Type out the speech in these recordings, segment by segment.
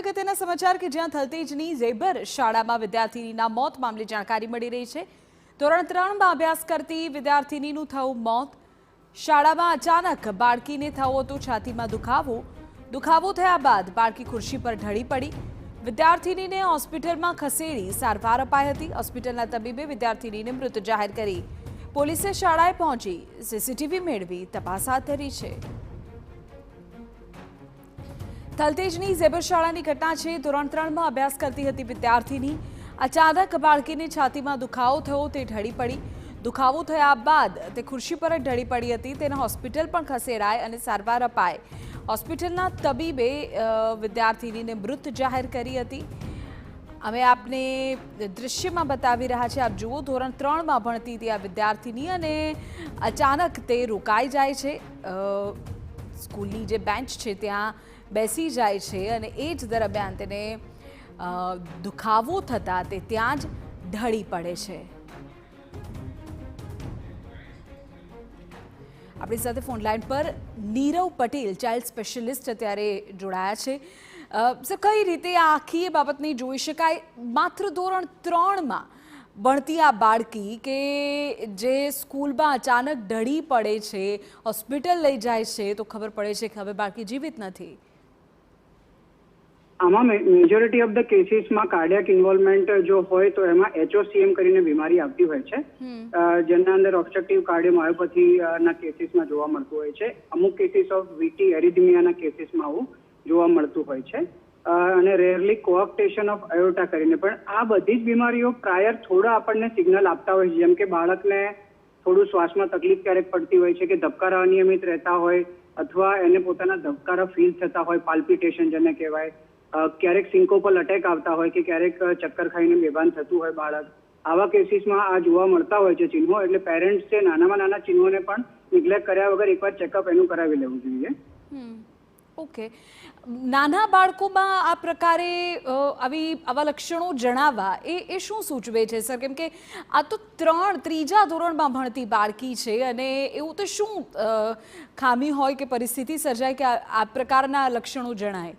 અગત્યના સમાચાર કે જ્યાં થલતેજની ઝેબર શાળામાં વિદ્યાર્થીનીના મોત મામલે જાણકારી મળી રહી છે। ધોરણ 3માં અભ્યાસ કરતી વિદ્યાર્થીનીનું થયું મોત। શાળામાં અચાનક બાળકીને થયો હતો છાતીમાં દુખાવો થયા બાદ બાળકી ખુરશી પર ઢળી પડી। વિદ્યાર્થીનીને હોસ્પિટલમાં ખસેડી સારવાર અપાઈ હતી। હોસ્પિટલના તબીબે વિદ્યાર્થીનીને મૃત જાહેર કરી। પોલીસે શાળાએ પહોંચી સીસીટીવી મેળવી તપાસ હાથ ધરી છે। થલતેજની ઝેબર શાળાની ઘટના છે। ધોરણ 3માં અભ્યાસ કરતી હતી વિદ્યાર્થીની। અચાનક બાળકીને છાતીમાં દુખાવો થયો, તે ઢળી પડી। દુખાવો થયા બાદ તે ખુરશી પર જ ઢળી પડી હતી। તેને હોસ્પિટલ પણ ખસેડાઈ અને સારવાર અપાઈ। હોસ્પિટલના તબીબે વિદ્યાર્થીનીને મૃત જાહેર કરી હતી। અમે આપને દૃશ્યમાં બતાવી રહ્યા છે। આપ જુઓ, ધોરણ 3માં ભણતી હતી આ વિદ્યાર્થીની અને અચાનક તે રોકાઈ જાય છે। સ્કૂલની જે બેન્ચ છે ત્યાં બેસી જાય છે અને એ જ દરમિયાન તેને દુખાવો થતાં તે ત્યાં જ ઢળી પડે છે। આપણી સાથે ફોન લાઈન પર નીરવ પટેલ, ચાઇલ્ડ સ્પેશિયલિસ્ટ, અત્યારે જોડાયા છે। સર, કઈ રીતે આ આખી એ બાબતને જોઈ શકાય? માત્ર ધોરણ 3માં ભણતી આ બાળકી કે જે સ્કૂલમાં અચાનક ઢળી પડે છે, હોસ્પિટલ લઈ જાય છે તો ખબર પડે છે કે હવે બાળકી જીવિત નથી। આમાં મેજોરિટી ઓફ ધ કેસીસમાં કાર્ડિયાક ઇન્વોલ્વમેન્ટ જો હોય તો એમાં HOCM કરીને બીમારી આવતી હોય છે, જેના અંદર ઓબ્સ્ટ્રક્ટિવ કાર્ડિયોમાયોપેથીના કેસીસમાં જોવા મળતું હોય છે। અમુક કેસીસ ઓફ VT એરિથમિયાના કેસીસમાં આવું જોવા મળતું હોય છે અને રેરલી કોઆક્ટેશન ઓફ અયોર્ટા કરીને। પણ આ બધી જ બીમારીઓ પ્રાયર થોડા આપણને સિગ્નલ આપતા હોય છે, જેમ કે બાળકને થોડું શ્વાસમાં તકલીફ ક્યારેક પડતી હોય છે કે ધબકારા અનિયમિત રહેતા હોય અથવા એને પોતાના ધબકારા ફીલ થતા હોય, પાલ્પિટેશન જેને કહેવાય, ક્યારેક સિન્કોપલ અટેક આવતા હોય કે ક્યારેક ચક્કર ખાઈને બેભાન થતું હોય બાળક। આવા કેસીસમાં આ જોવા મળતા હોય છે ચિહ્નો। એટલે પેરેન્ટ્સ છે નાનામાં નાના ચિહ્નોને પણ નિગ્લેક્ટ કર્યા વગર એકવાર ચેકઅપ એનું કરાવી લેવું જોઈએ। ઓકે, નાના બાળકોમાં આ પ્રકારે આવા લક્ષણો જણાવવા એ શું સૂચવે છે સર? કેમ કે આ તો ત્રીજા ધોરણમાં ભણતી બાળકી છે અને એવું તો શું ખામી હોય કે પરિસ્થિતિ સર્જાય કે આ પ્રકારના લક્ષણો જણાય?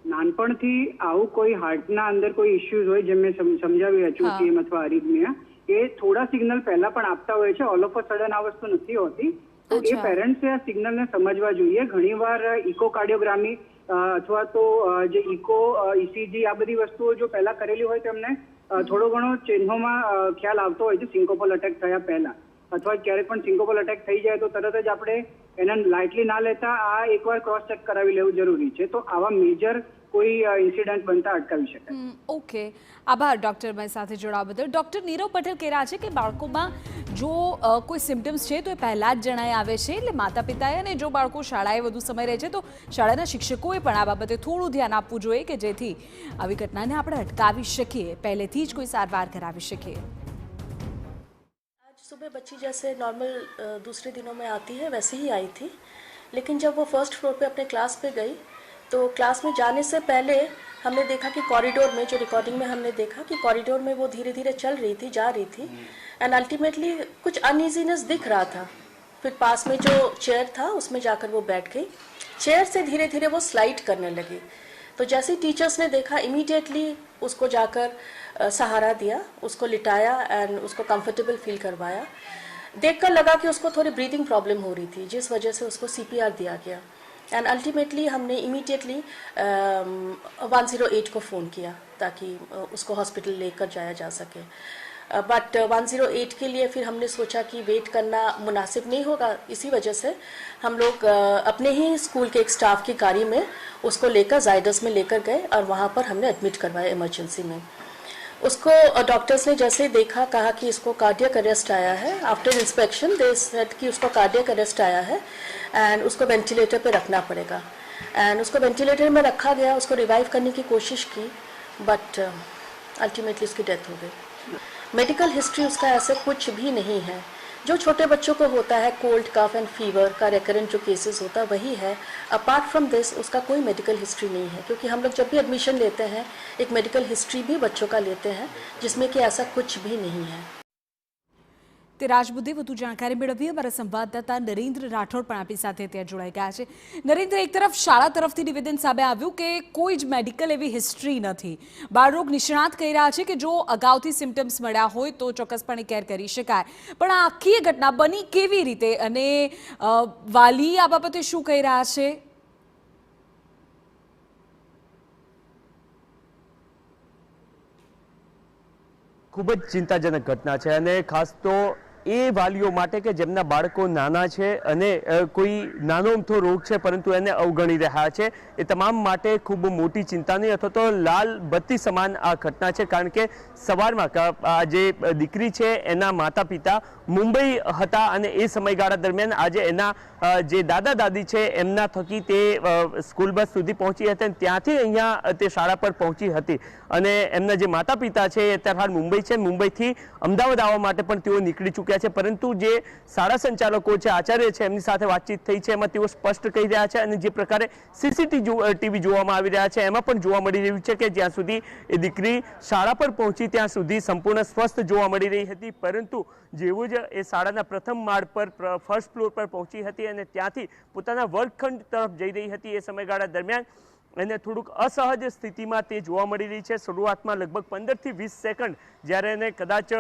નાનપણથી આવું કોઈ હાર્ટના અંદર કોઈ ઇશ્યુઝ હોય, જેમ મેં સમજાવ્યું HOCM અથવા અરિથમિયા, એ થોડા સિગ્નલ પહેલા પણ આપતા હોય છે। ઓલ ઓફ અ સડન આ વસ્તુ નથી હોતી, તો એ પેરેન્ટ્સે આ સિગ્નલને સમજવા જોઈએ। ઘણીવાર ઇકોકાર્ડિયોગ્રામી અથવા તો જે ઇકો ECG આ બધી વસ્તુઓ જો પહેલા કરેલી હોય તો એમને થોડો ઘણો ચિહ્નોમાં ખ્યાલ આવતો હોય છે સિન્કોપલ અટેક થયા પહેલા, અથવા ક્યારેક પણ સિન્કોપલ અટેક થઈ જાય તો તરત જ આપણે એને લાઇટલી ના લેતા આ એકવાર ક્રોસ ચેક કરાવી લેવું જરૂરી છે, તો આવા મેજર કોઈ ઇન્સિડન્ટ બનતા અટકાવી શકાય। ઓકે, આભાર ડૉક્ટર મારી સાથે જોડાવા બદલ। ડૉક્ટર નીરવ પટેલ કહી રહ્યા છે કે બાળકોમાં જો કોઈ સિમ્ટમ્સ છે તો એ પહેલાં જ જણાઈ આવે છે, એટલે માતા પિતાએ અને જો બાળકો શાળાએ વધુ સમય રહે છે તો શાળાના શિક્ષકોએ પણ આ બાબતે થોડું ધ્યાન આપવું જોઈએ કે જેથી આવી ઘટનાને આપણે અટકાવી શકીએ, પહેલેથી જ કોઈ સારવાર કરાવી શકીએ। सुबह बच्ची जैसे नॉर्मल दूसरे दिनों में आती है वैसे ही आई थी, लेकिन जब वो फर्स्ट फ्लोर पे अपने क्लास पे गई तो क्लास में जाने से पहले हमने देखा कि कॉरिडोर में, जो रिकॉर्डिंग में हमने देखा कि कॉरिडोर में वो धीरे धीरे चल रही थी, जा रही थी एंड अल्टीमेटली कुछ अनइजीनेस दिख रहा था। फिर पास में जो चेयर था उसमें जाकर वो बैठ गई। चेयर से धीरे धीरे वो स्लाइड करने लगी, तो जैसे ही टीचर्स ने देखा इमीडिएटली उसको जाकर सहारा दिया, उसको लिटाया एंड उसको कंफर्टेबल फील करवाया। देखकर लगा कि उसको थोड़ी ब्रीदिंग प्रॉब्लम हो रही थी, जिस वजह से उसको CPR दिया गया एंड अल्टीमेटली हमने इमीडिएटली 108 को फ़ोन किया ताकि उसको हॉस्पिटल लेकर जाया जा सके। बट 108 के लिए फिर हमने सोचा कि वेट करना मुनासिब नहीं होगा, इसी वजह से हम लोग अपने ही स्कूल के एक स्टाफ की गाड़ी में उसको लेकर जायडस में लेकर गए और वहाँ पर हमने एडमिट करवाया इमरजेंसी में। उसको डॉक्टर्स ने जैसे ही देखा, कहा कि इसको कार्डियक अरेस्ट आया है। आफ्टर इंस्पेक्शन दे सेड कि उसको कार्डियक अरेस्ट आया है एंड उसको वेंटिलेटर पे रखना पड़ेगा एंड उसको वेंटिलेटर में रखा गया। उसको रिवाइव करने की कोशिश की बट अल्टीमेटली उसकी डेथ हो गई। मेडिकल हिस्ट्री उसका ऐसे कुछ भी नहीं है। जो छोटे बच्चों को होता है कोल्ड, कफ एंड फीवर का रेकरेंट जो केसेस होता है वही है। अपार्ट फ्रॉम दिस उसका कोई मेडिकल हिस्ट्री नहीं है, क्योंकि हम लोग जब भी एडमिशन लेते हैं एक मेडिकल हिस्ट्री भी बच्चों का लेते हैं, जिसमें कि ऐसा कुछ भी नहीं है। તે રાજમુદ્દે વધુ જાણકારી મેળવી અમારા સંવાદદાતા નરેન્દ્ર રાઠોડ પણ આપણી સાથે ત્યાં જોડાઈ ગયા છે। નરેન્દ્ર, એક તરફ શાળા તરફથી નિવેદન સામે આવ્યું કે કોઈ જ મેડિકલ એવી હિસ્ટ્રી નથી। બાળરોગ નિષ્ણાત કહી રહ્યા છે કે જો અગાઉથી સિમ્ટમ્સ મળ્યા હોય તો ચોક્કસપણે કેર કરી શકાય, પણ આ આખી ઘટના બની કેવી રીતે અને વાલી આ બાબતે શું કહી રહ્યા છે? ખૂબ જ ચિંતાજનક ઘટના છે અને ખાસ તો એ વાલીઓ માટે કે જેમના બાળકો નાના છે અને કોઈ નાનો અમથો રોગ છે પરંતુ એને અવગણી રહ્યા છે, એ તમામ માટે ખૂબ મોટી ચિંતાની અથવા તો લાલ બત્તી સમાન આ ઘટના છે। કારણ કે સવારમાં આ જે દીકરી છે એના માતા પિતા મુંબઈ હતા અને એ સમયગાળા દરમિયાન આજે એના જે દાદા દાદી છે એમના થકી તે સ્કૂલ બસ સુધી પહોંચી હતી અને ત્યાંથી અહીંયા તે શાળા પર પહોંચી હતી અને એમના જે માતા પિતા છે એ અત્યારે હાલ મુંબઈ છે, મુંબઈથી અમદાવાદ આવવા માટે પણ તેઓ નીકળી ચૂક્યા છે। પરંતુ જે શાળા સંચાલકો છે, આચાર્ય છે, એમની સાથે વાતચીત થઈ છે એમાં તેઓ સ્પષ્ટ કહી રહ્યા છે અને જે પ્રકારે સીસીટીવી જોવામાં આવી રહ્યા છે એમાં પણ જોવા મળી રહ્યું છે કે જ્યાં સુધી એ દીકરી શાળા પર પહોંચી ત્યાં સુધી સંપૂર્ણ સ્વસ્થ જોવા મળી રહી હતી, પરંતુ જેવું જ એ શાળાના પ્રથમ માળ પર ફર્સ્ટ ફ્લોર પર પહોંચી હતી અને ત્યાંથી પોતાના વર્ગખંડ તરફ જઈ રહી હતી એ સમયગાળા દરમિયાન એને થોડુંક અસહજ સ્થિતિમાં તે જોવા મળી રહી છે। શરૂઆતમાં લગભગ 15 થી 20 સેકન્ડ જ્યારે એને કદાચ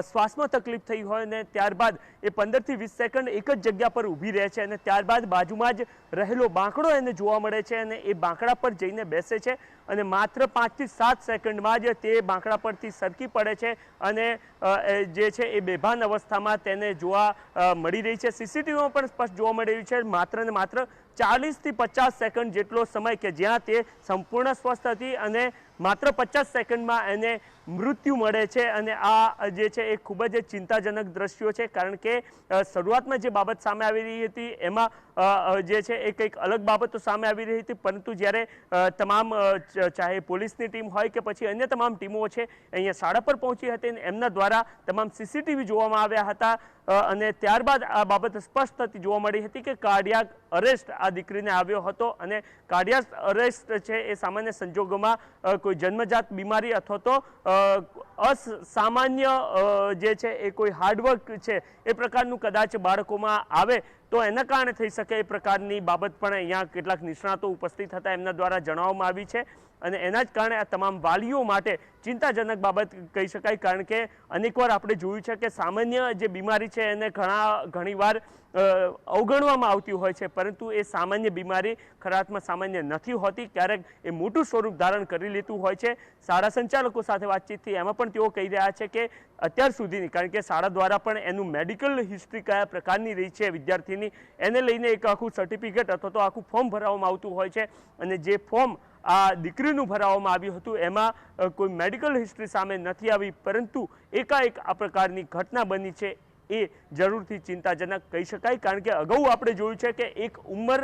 શ્વાસમાં તકલીફ થઈ હોય ને ત્યારબાદ એ 15 થી 20 સેકન્ડ એક જ જગ્યા પર ઊભી રહે છે અને ત્યારબાદ બાજુમાં જ રહેલો બાંકડો એને જોવા મળે છે અને એ બાંકડા પર જઈને બેસે છે અને માત્ર 5 થી 7 સેકન્ડમાં જ તે બાંકડા પરથી સરકી પડે છે અને જે છે એ બેભાન અવસ્થામાં તેને જોવા મળી રહી છે। સીસીટીવીમાં પણ સ્પષ્ટ જોવા મળી રહ્યું છે માત્ર ને માત્ર 40 થી 50 સેકન્ડ જેટલો સમય કે જ્યાં તે સંપૂર્ણ સ્વસ્થ હતી અને માત્ર 50 સેકન્ડમાં એને મૃત્યુ મળે છે અને આ જે છે એ ખૂબ જ ચિંતાજનક દ્રશ્યો છે। કારણ કે શરૂઆતમાં જે બાબત સામે આવી રહી હતી એમાં જે છે એ કંઈક અલગ બાબતો સામે આવી રહી હતી, પરંતુ જ્યારે તમામ ચાહે પોલીસની ટીમ હોય કે પછી અન્ય તમામ ટીમો છે અહીંયા શાળા પર પહોંચી હતી અને એમના દ્વારા તમામ સીસીટીવી જોવામાં આવ્યા હતા અને ત્યારબાદ આ બાબત સ્પષ્ટ થતી જોવા મળી હતી કે કાર્ડિયાક અરેસ્ટ આ દીકરીને આવ્યો હતો અને કાર્ડિયાક અરેસ્ટ છે એ સામાન્ય સંજોગોમાં કોઈ જન્મજાત બીમારી અથવા તો અસામાન્ય જે છે એ કોઈ હાર્ડવર્ક છે એ પ્રકારનું કદાચ બાળકોમાં આવે તો એના કારણે થઈ શકે એ પ્રકારની બાબત પણ અહીંયા કેટલાક નિષ્ણાતો ઉપસ્થિત હતા એમના દ્વારા જણાવવામાં આવી છે અને એના જ કારણે આ તમામ વાલીઓ માટે ચિંતાજનક બાબત કહી શકાય। કારણ કે અનેકવાર આપણે જોયું છે કે સામાન્ય જે બીમારી છે એને ઘણીવાર અવગણવામાં આવતી હોય છે, પરંતુ એ સામાન્ય બીમારી ખરા અર્થમાં સામાન્ય નથી હોતી, ક્યારેક એ મોટું સ્વરૂપ ધારણ કરી લેતું હોય છે। શાળા સંચાલકો સાથે વાતચીતથી એમાં પણ તેઓ કહી રહ્યા છે કે અત્યાર સુધીની, કારણ કે શાળા દ્વારા પણ એનું મેડિકલ હિસ્ટ્રી કયા પ્રકારની રહી છે વિદ્યાર્થીની એને લઈને એક આખું સર્ટિફિકેટ અથવા તો આખું ફોર્મ ભરવામાં આવતું હોય છે અને જે ફોર્મ આ દીકરીનું ભરાવવામાં આવ્યું હતું એમાં કોઈ મેડિકલ હિસ્ટ્રી સામે નથી આવી, પરંતુ એકાએક આ પ્રકારની ઘટના બની છે એ જરૂરથી ચિંતાજનક કહી શકાય। કારણ કે અગાઉ આપણે જોયું છે કે એક ઉંમર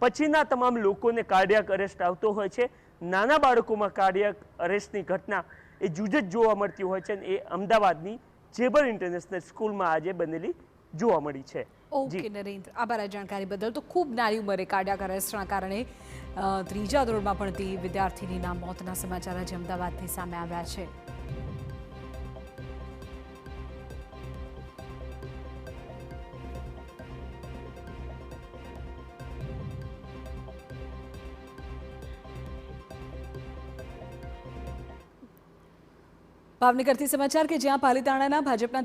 પછીના તમામ લોકોને કાર્ડિયાક અરેસ્ટ આવતો હોય છે, નાના બાળકોમાં કાર્ડિયાક અરેસ્ટની ઘટના એ જુજ જોવા મળતી હોય છે અને એ અમદાવાદની જેબર ઇન્ટરનેશનલ સ્કૂલમાં આજે બનેલી જોવા મળી છે। ઓકે નરેન્દ્ર, આભાર આ જાણકારી બદલ। તો ખૂબ નાની ઉંમરે કાર્ડિયાક અરેસ્ટના કારણે 3જા ધોરણમાં ભણતી વિદ્યાર્થીનીના મોતના સમાચાર આજે અમદાવાદથી સામે આવ્યા છે। ભાવનગરથી સમાચાર કે જ્યાં પાલીતાણાના ભાજપના